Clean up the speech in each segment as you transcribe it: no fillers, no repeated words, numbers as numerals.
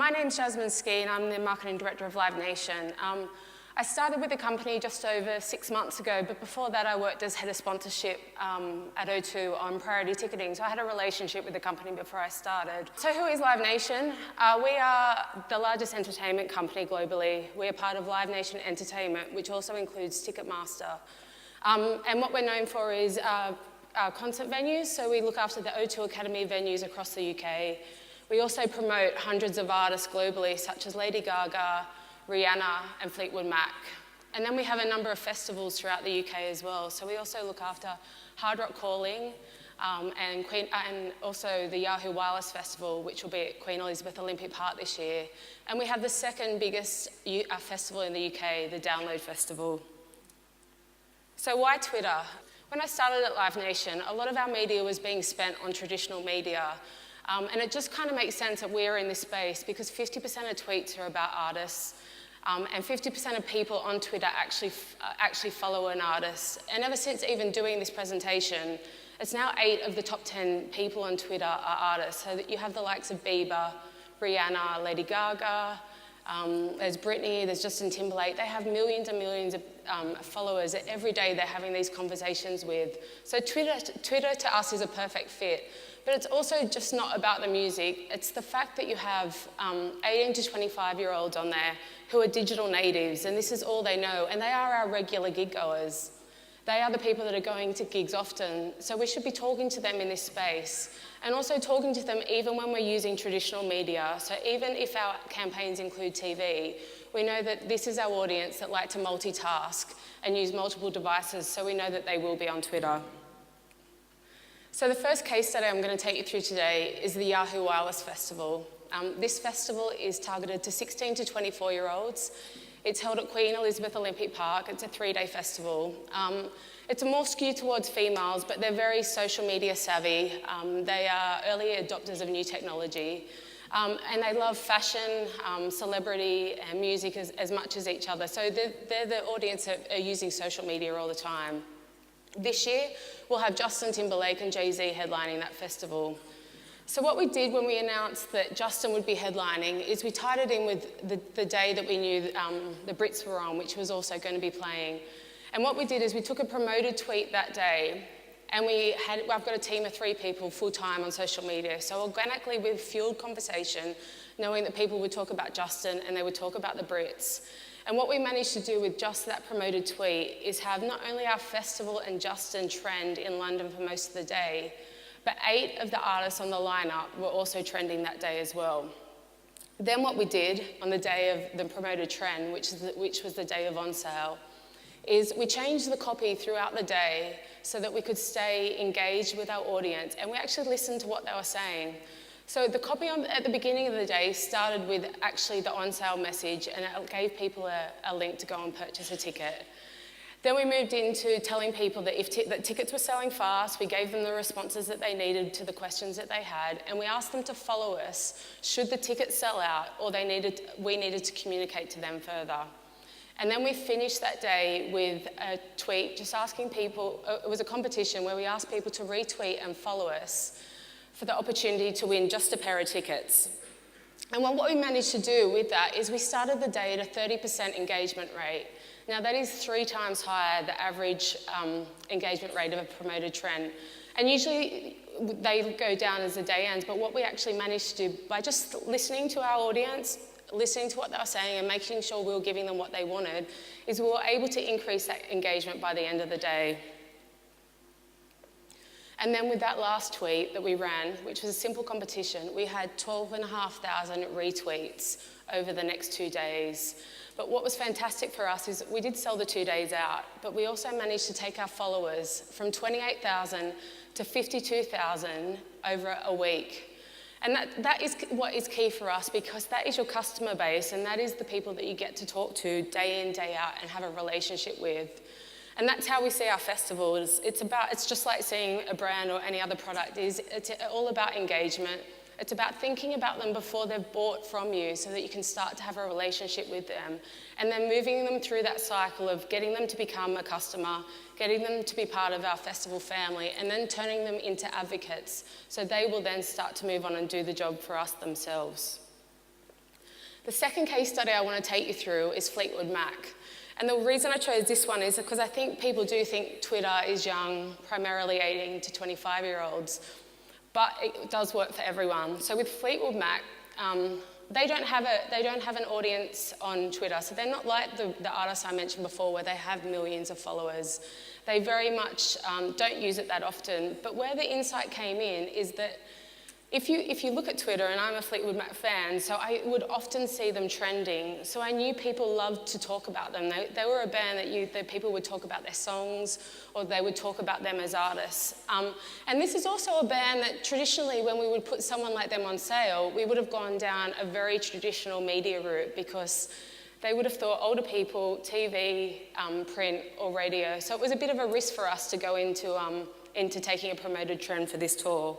My name's Jasmine Skee and I'm the Marketing Director of Live Nation. I started with the company just over 6 months ago, but before that I worked as Head of Sponsorship at O2 on priority ticketing, so I had a relationship with the company before I started. So who is Live Nation? We are the largest entertainment company globally. We are part of Live Nation Entertainment, which also includes Ticketmaster. And what we're known for is our concert venues, so we look after the O2 Academy venues across the UK. We also promote hundreds of artists globally, such as Lady Gaga, Rihanna and Fleetwood Mac. And then we have a number of festivals throughout the UK as well. So we also look after Hard Rock Calling and also the Yahoo Wireless Festival, which will be at Queen Elizabeth Olympic Park this year. And we have the second biggest festival in the UK, the Download Festival. So why Twitter? When I started at Live Nation, a lot of our media was being spent on traditional media. And it just kind of makes sense that we're in this space because 50% of tweets are about artists. And 50% of people on Twitter actually follow an artist. And ever since even doing this presentation, it's now 8 of the top 10 people on Twitter are artists. So that you have the likes of Bieber, Rihanna, Lady Gaga, there's Britney, there's Justin Timberlake. They have millions and millions of followers that every day they're having these conversations with. So Twitter to us is a perfect fit. But it's also just not about the music. It's the fact that you have 18 to 25-year-olds on there who are digital natives, and this is all they know, and they are our regular gig goers. They are the people that are going to gigs often, so we should be talking to them in this space, and also talking to them even when we're using traditional media. So even if our campaigns include TV, we know that this is our audience that like to multitask and use multiple devices, so we know that they will be on Twitter. So the first case study I'm going to take you through today is the Yahoo Wireless Festival. This festival is targeted to 16 to 24-year-olds. It's held at Queen Elizabeth Olympic Park. It's a 3-day festival. It's more skewed towards females, but they're very social media savvy. They are early adopters of new technology. And they love fashion, celebrity, and music as much as each other. So they're the audience that are using social media all the time. This year, we'll have Justin Timberlake and Jay-Z headlining that festival. So what we did when we announced that Justin would be headlining is we tied it in with the day that we knew the Brits were on, which was also going to be playing. And what we did is we took a promoted tweet that day, and I've got a team of 3 people full-time on social media. So organically, we've fueled conversation, knowing that people would talk about Justin and they would talk about the Brits. And what we managed to do with just that promoted tweet is have not only our festival and Justin trend in London for most of the day, but 8 of the artists on the lineup were also trending that day as well. Then what we did on the day of the promoted trend, which was the day of on sale, is we changed the copy throughout the day so that we could stay engaged with our audience, and we actually listened to what they were saying. So the copy at the beginning of the day started with actually the on-sale message, and it gave people a link to go and purchase a ticket. Then we moved into telling people that that tickets were selling fast. We gave them the responses that they needed to the questions that they had, and we asked them to follow us should the tickets sell out or we needed to communicate to them further. And then we finished that day with a tweet just asking people, it was a competition where we asked people to retweet and follow us for the opportunity to win just a pair of tickets. And what we managed to do with that is we started the day at a 30% engagement rate. Now that is 3 times higher the average engagement rate of a promoted trend. And usually they go down as the day ends, but what we actually managed to do by just listening to our audience, listening to what they were saying and making sure we were giving them what they wanted, is we were able to increase that engagement by the end of the day. And then with that last tweet that we ran, which was a simple competition, we had 12,500 retweets over the next 2 days. But what was fantastic for us is we did sell the 2 days out, but we also managed to take our followers from 28,000 to 52,000 over a week. And that is what is key for us, because that is your customer base, and that is the people that you get to talk to day in, day out and have a relationship with. And that's how we see our festivals. It's just like seeing a brand or any other product. It's all about engagement. It's about thinking about them before they've bought from you so that you can start to have a relationship with them. And then moving them through that cycle of getting them to become a customer, getting them to be part of our festival family, and then turning them into advocates so they will then start to move on and do the job for us themselves. The second case study I want to take you through is Fleetwood Mac. And the reason I chose this one is because I think people do think Twitter is young, primarily 18 to 25-year-olds, but it does work for everyone. So with Fleetwood Mac, they don't have an audience on Twitter, so they're not like the artists I mentioned before where they have millions of followers. They very much don't use it that often, but where the insight came in is that if you look at Twitter, and I'm a Fleetwood Mac fan, so I would often see them trending, so I knew people loved to talk about them. They were a band that people would talk about their songs, or they would talk about them as artists. And this is also a band that traditionally, when we would put someone like them on sale, we would have gone down a very traditional media route, because they would have thought older people, TV, print, or radio. So it was a bit of a risk for us to go into taking a promoted trend for this tour.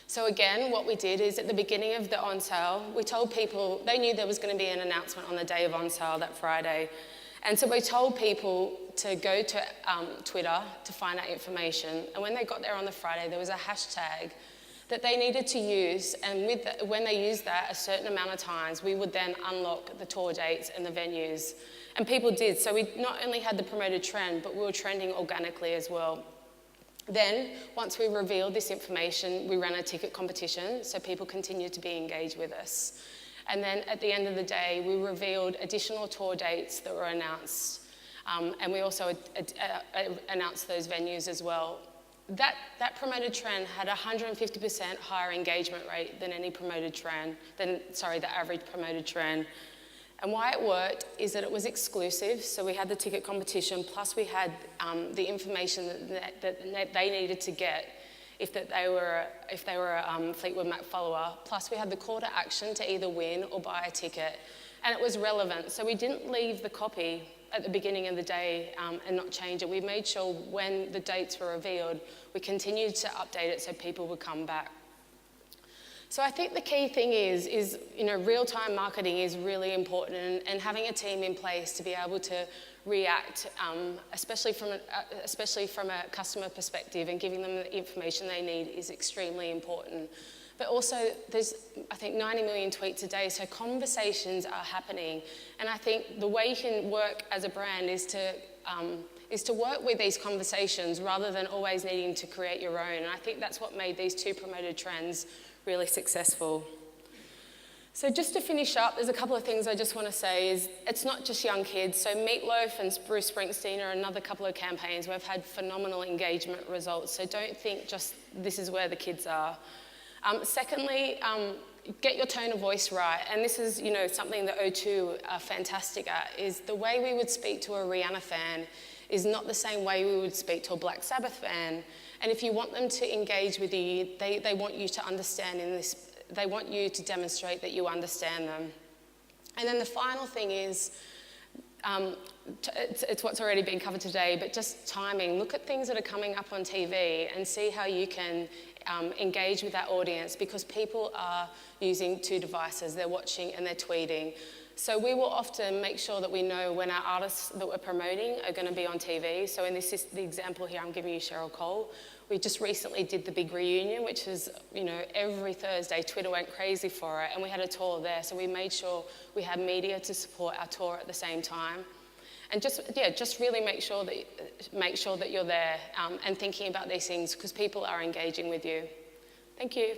So again, what we did is at the beginning of the on sale, we told people, they knew there was going to be an announcement on the day of on sale that Friday. And so we told people to go to Twitter to find out information. And when they got there on the Friday, there was a hashtag that they needed to use. And when they used that a certain amount of times, we would then unlock the tour dates and the venues. And people did. So we not only had the promoted trend, but we were trending organically as well. Then, once we revealed this information, we ran a ticket competition, so people continued to be engaged with us. And then at the end of the day, we revealed additional tour dates that were announced, and we also announced those venues as well. That promoted trend had 150% higher engagement rate than any promoted trend, the average promoted trend. And why it worked is that it was exclusive, so we had the ticket competition, plus we had the information that they needed to get if they were a Fleetwood Mac follower, plus we had the call to action to either win or buy a ticket, and it was relevant. So we didn't leave the copy at the beginning of the day and not change it. We made sure when the dates were revealed, we continued to update it so people would come back. So I think the key thing is real-time marketing is really important, and having a team in place to be able to react, especially from a customer perspective, and giving them the information they need is extremely important. But also, there's, I think, 90 million tweets a day, so conversations are happening. And I think the way you can work as a brand is to work with these conversations rather than always needing to create your own. And I think that's what made these two promoted trends really successful. So just to finish up, there's a couple of things I just want to say is it's not just young kids. So Meatloaf and Bruce Springsteen are another couple of campaigns where I've had phenomenal engagement results. So don't think just this is where the kids are. Secondly, get your tone of voice right. And this is, something that O2 are fantastic at, is the way we would speak to a Rihanna fan is not the same way we would speak to a Black Sabbath fan. And if you want them to engage with you, they want you to understand they want you to demonstrate that you understand them. And then the final thing is, it's what's already been covered today, but just timing. Look at things that are coming up on TV and see how you can engage with that audience, because people are using two devices. They're watching and they're tweeting. So we will often make sure that we know when our artists that we're promoting are going to be on TV. So in this is the example here, I'm giving you Cheryl Cole. We just recently did the big reunion, which is, every Thursday, Twitter went crazy for it, and we had a tour there. So we made sure we had media to support our tour at the same time. And just really make sure that you're there and thinking about these things, because people are engaging with you. Thank you.